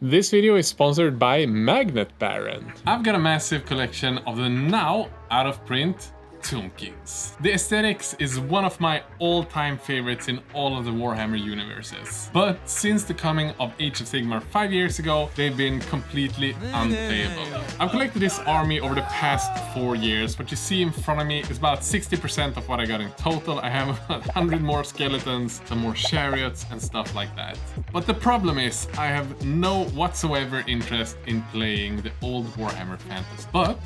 This video is sponsored by Magnet Baron. I've got a massive collection of the now out of print Tomb Kings. The aesthetics is one of my all-time favorites in all of the Warhammer universes. But since the coming of Age of Sigmar 5 years ago, they've been completely unplayable. I've collected this army over the past 4 years. What you see in front of me is about 60% of what I got in total. I have about 100 more skeletons, some more chariots and stuff like that. But the problem is I have no whatsoever interest in playing the old Warhammer Fantasy. But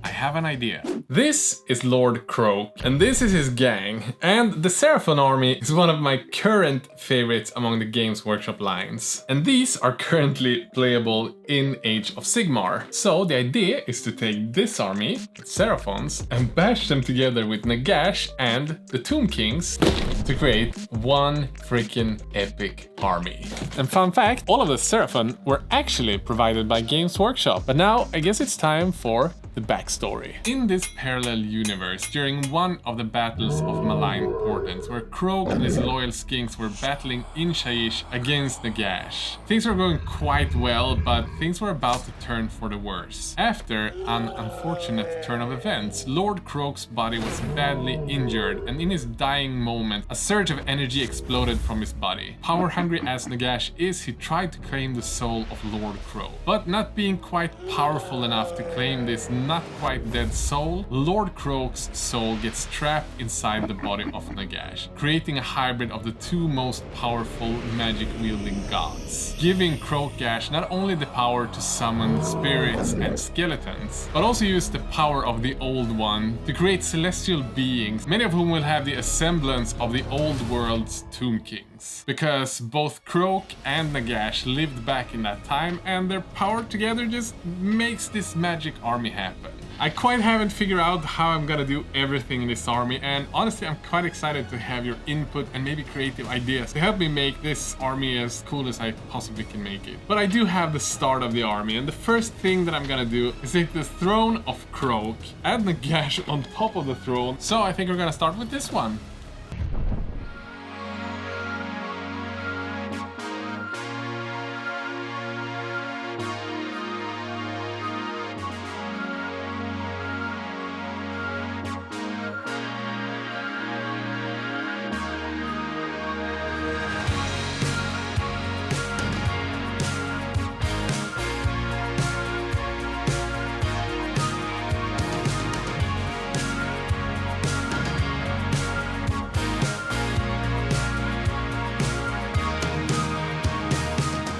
I have an idea. This is Lord Croak, and this is his gang. And the Seraphon army is one of my current favorites among the Games Workshop lines. And these are currently playable in Age of Sigmar. So the idea is to take this army, Seraphons, and bash them together with Nagash and the Tomb Kings to create one freaking epic army. And fun fact, all of the Seraphon were actually provided by Games Workshop. But now I guess it's time for the backstory. In this parallel universe, during one of the battles of malign portents, where Croak and his loyal skinks were battling in Shaiish against Nagash, things were going quite well, but things were about to turn for the worse. After an unfortunate turn of events, Lord Croak's body was badly injured, and in his dying moment, a surge of energy exploded from his body. Power-hungry as Nagash is, he tried to claim the soul of Lord Croak, but not being quite powerful enough to claim this not quite dead soul, Lord Croak's soul gets trapped inside the body of Nagash, creating a hybrid of the two most powerful magic-wielding gods, giving Croakgash not only the power to summon spirits and skeletons, but also use the power of the Old One to create celestial beings, many of whom will have the semblance of the old world's Tomb Kings. Because both Croak and Nagash lived back in that time, and their power together just makes this magic army happen. I quite haven't figured out how I'm gonna do everything in this army, and honestly I'm quite excited to have your input and maybe creative ideas to help me make this army as cool as I possibly can make it. But I do have the start of the army, and the first thing that I'm gonna do is take the throne of Croak, add Nagash on top of the throne, so I think we're gonna start with this one.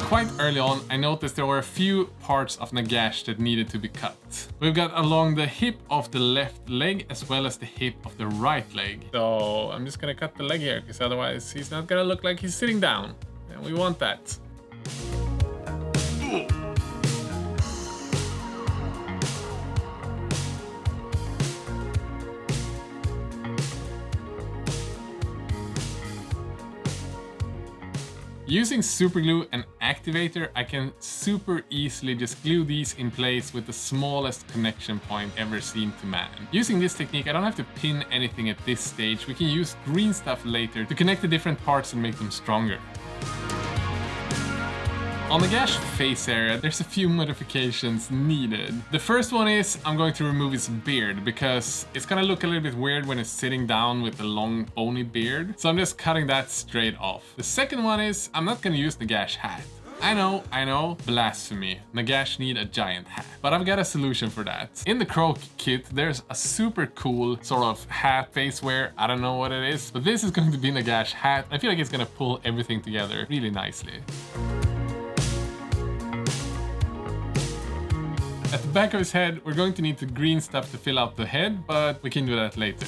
Quite early on, I noticed there were a few parts of Nagash that needed to be cut. We've got along the hip of the left leg as well as the hip of the right leg. So I'm just gonna cut the leg here, because otherwise he's not gonna look like he's sitting down. And we want that. Using super glue and activator, I can super easily just glue these in place with the smallest connection point ever seen to man. Using this technique, I don't have to pin anything at this stage. We can use green stuff later to connect the different parts and make them stronger. On the Nagash face area, there's a few modifications needed. The first one is I'm going to remove his beard, because it's gonna look a little bit weird when he's sitting down with a long bony beard. So I'm just cutting that straight off. The second one is I'm not gonna use Nagash hat. I know, blasphemy. Nagash need a giant hat. But I've got a solution for that. In the Croak kit, there's a super cool sort of hat face wear. I don't know what it is, but this is going to be Nagash hat. I feel like it's gonna pull everything together really nicely. At the back of his head, we're going to need the green stuff to fill out the head, but we can do that later.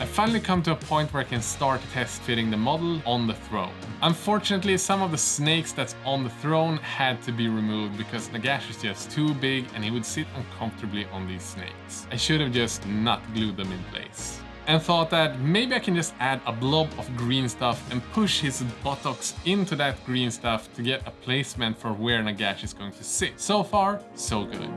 I finally come to a point where I can start test fitting the model on the throne. Unfortunately, some of the snakes that's on the throne had to be removed because Nagash is just too big and he would sit uncomfortably on these snakes. I should have just not glued them in place. And thought that maybe I can just add a blob of green stuff and push his buttocks into that green stuff to get a placement for where Nagash is going to sit. So far, so good.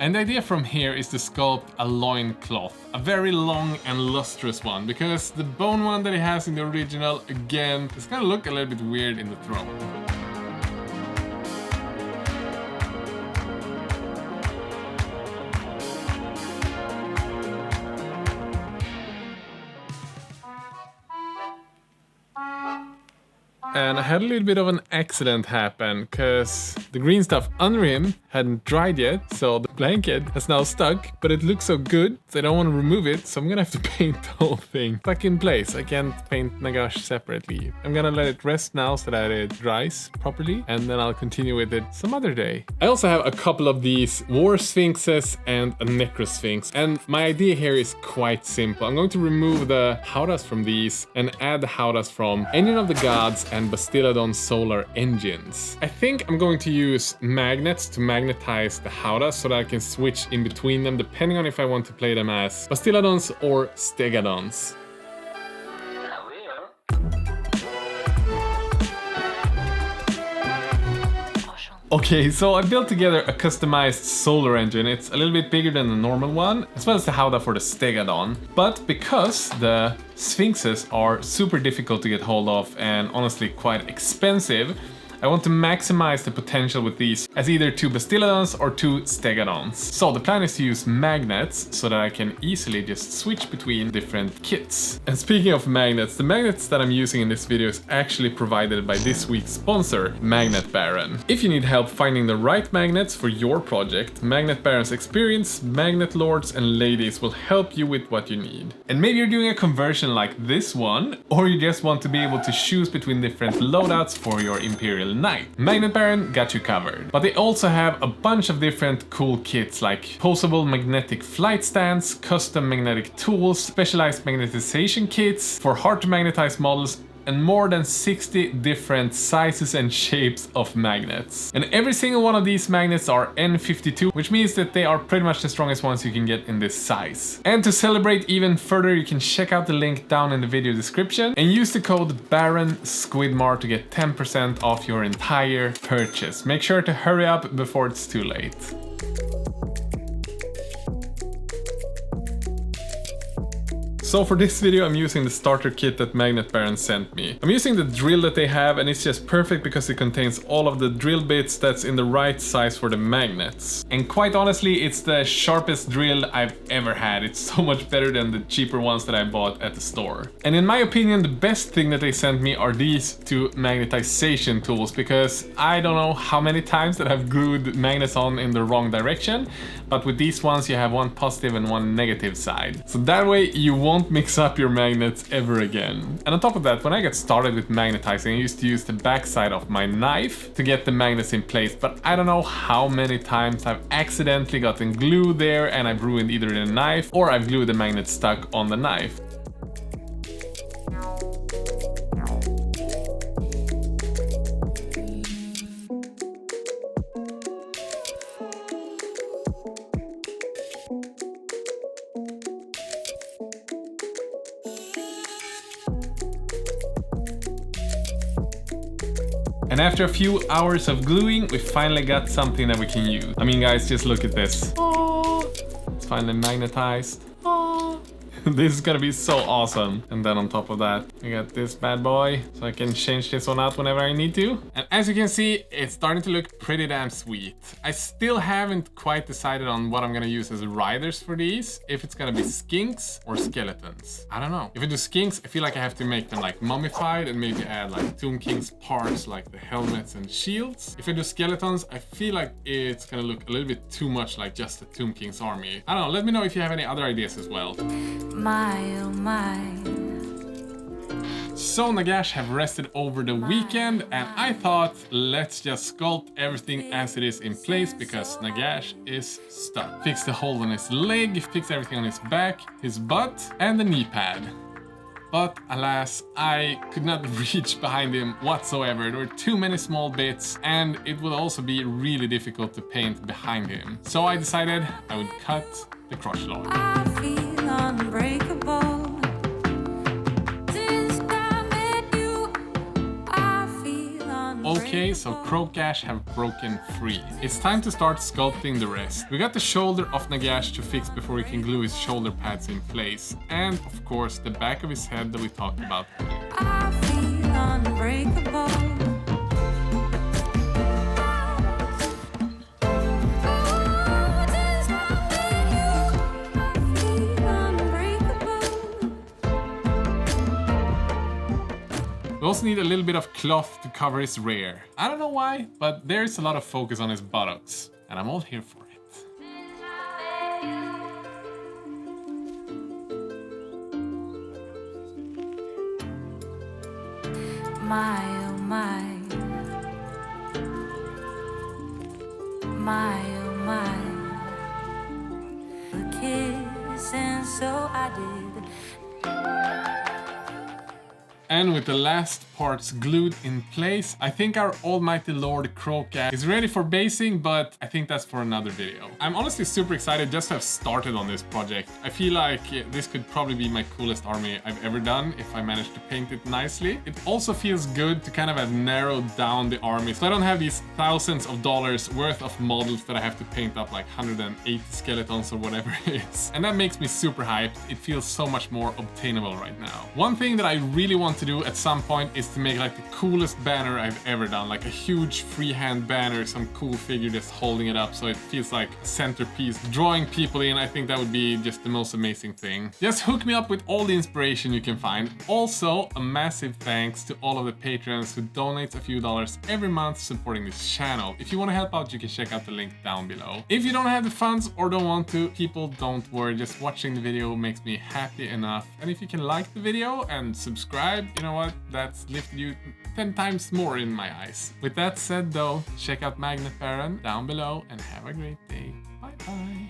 And the idea from here is to sculpt a loincloth, a very long and lustrous one, because the bone one that he has in the original, again, is gonna look a little bit weird in the throne. And I had a little bit of an accident happen, because the green stuff under him hadn't dried yet, so the blanket has now stuck, but it looks so good, so I don't want to remove it, so I'm gonna have to paint the whole thing back in place. I can't paint Nagash separately. I'm gonna let it rest now so that it dries properly, and then I'll continue with it some other day. I also have a couple of these War Sphinxes and a Necrosphinx, and my idea here is quite simple. I'm going to remove the Howdahs from these and add the Howdahs from Engine of the Gods and Bastiladon Solar Engines. I think I'm going to use magnets to magnetize the Howdahs so that I can switch in between them depending on if I want to play them as Bastiladons or Stegadons. Okay, so I built together a customized solar engine. It's a little bit bigger than the normal one, as well as the Howdah for the Stegadon. But because the Sphinxes are super difficult to get hold of and honestly quite expensive, I want to maximize the potential with these as either 2 Bastiladons or 2 Stegadons. So the plan is to use magnets so that I can easily just switch between different kits. And speaking of magnets, the magnets that I'm using in this video is actually provided by this week's sponsor, Magnet Baron. If you need help finding the right magnets for your project, Magnet Baron's experienced magnet lords and ladies will help you with what you need. And maybe you're doing a conversion like this one, or you just want to be able to choose between different loadouts for your Imperial Knight. Magnet Baron got you covered. But they also have a bunch of different cool kits like posable magnetic flight stands, custom magnetic tools, specialized magnetization kits for hard to magnetize models, and more than 60 different sizes and shapes of magnets. And every single one of these magnets are N52, which means that they are pretty much the strongest ones you can get in this size. And to celebrate even further, you can check out the link down in the video description and use the code Baron Squidmar to get 10% off your entire purchase. Make sure to hurry up before it's too late. So for this video I'm using the starter kit that Magnet Baron sent me. I'm using the drill that they have, and it's just perfect because it contains all of the drill bits that's in the right size for the magnets. And quite honestly, it's the sharpest drill I've ever had. It's so much better than the cheaper ones that I bought at the store. And in my opinion, the best thing that they sent me are these 2 magnetization tools, because I don't know how many times that I've glued magnets on in the wrong direction, but with these ones you have one positive and one negative side. So that way you won't mix up your magnets ever again. And on top of that, when I got started with magnetizing, I used to use the backside of my knife to get the magnets in place, but I don't know how many times I've accidentally gotten glue there and I've ruined either the knife or I've glued the magnet stuck on the knife. And after a few hours of gluing, we finally got something that we can use. I mean, guys, just look at this. Oh, it's finally magnetized. Oh. This is gonna be so awesome. And then on top of that, we got this bad boy, so I can change this one out whenever I need to. And as you can see, it's starting to look pretty damn sweet. I still haven't quite decided on what I'm gonna use as riders for these. If it's gonna be skinks or skeletons. I don't know. If I do skinks, I feel like I have to make them like mummified and maybe add like Tomb King's parts like the helmets and shields. If I do skeletons, I feel like it's gonna look a little bit too much like just the Tomb King's army. I don't know, let me know if you have any other ideas as well. My, oh my. So Nagash have rested over the weekend, and I thought let's just sculpt everything as it is in place because Nagash is stuck. Fix the hole on his leg, fix everything on his back, his butt, and the knee pad. But alas, I could not reach behind him whatsoever. There were too many small bits, and it would also be really difficult to paint behind him. So I decided I would cut the crotch log. I feel unbreakable. Okay, so Croak Ash have broken free. It's time to start sculpting the rest. We got the shoulder of Nagash to fix before we can glue his shoulder pads in place. And of course the back of his head that we talked about earlier. I feel unbreakable. We also need a little bit of cloth to cover his rear. I don't know why, but there's a lot of focus on his buttocks, and I'm all here for it. My, oh my. My, oh my. A kiss, and so I did. And with the last parts glued in place, I think our almighty lord Croak Ash is ready for basing, but I think that's for another video. I'm honestly super excited just to have started on this project. I feel like this could probably be my coolest army I've ever done if I manage to paint it nicely. It also feels good to kind of have narrowed down the army, so I don't have these thousands of dollars worth of models that I have to paint up like 180 skeletons or whatever it is. And that makes me super hyped. It feels so much more obtainable right now. One thing that I really want to do at some point is to make like the coolest banner I've ever done, like a huge freehand banner, some cool figure just holding it up so it feels like a centerpiece, drawing people in. I think that would be just the most amazing thing. Just hook me up with all the inspiration you can find. Also, a massive thanks to all of the patrons who donate a few dollars every month supporting this channel. If you want to help out, you can check out the link down below. If you don't have the funds or don't want to, people, don't worry, just watching the video makes me happy enough. And if you can like the video and subscribe, you know what, that's lifted you 10 times more in my eyes. With that said though, check out Magnet Baron down below and have a great day. Bye bye.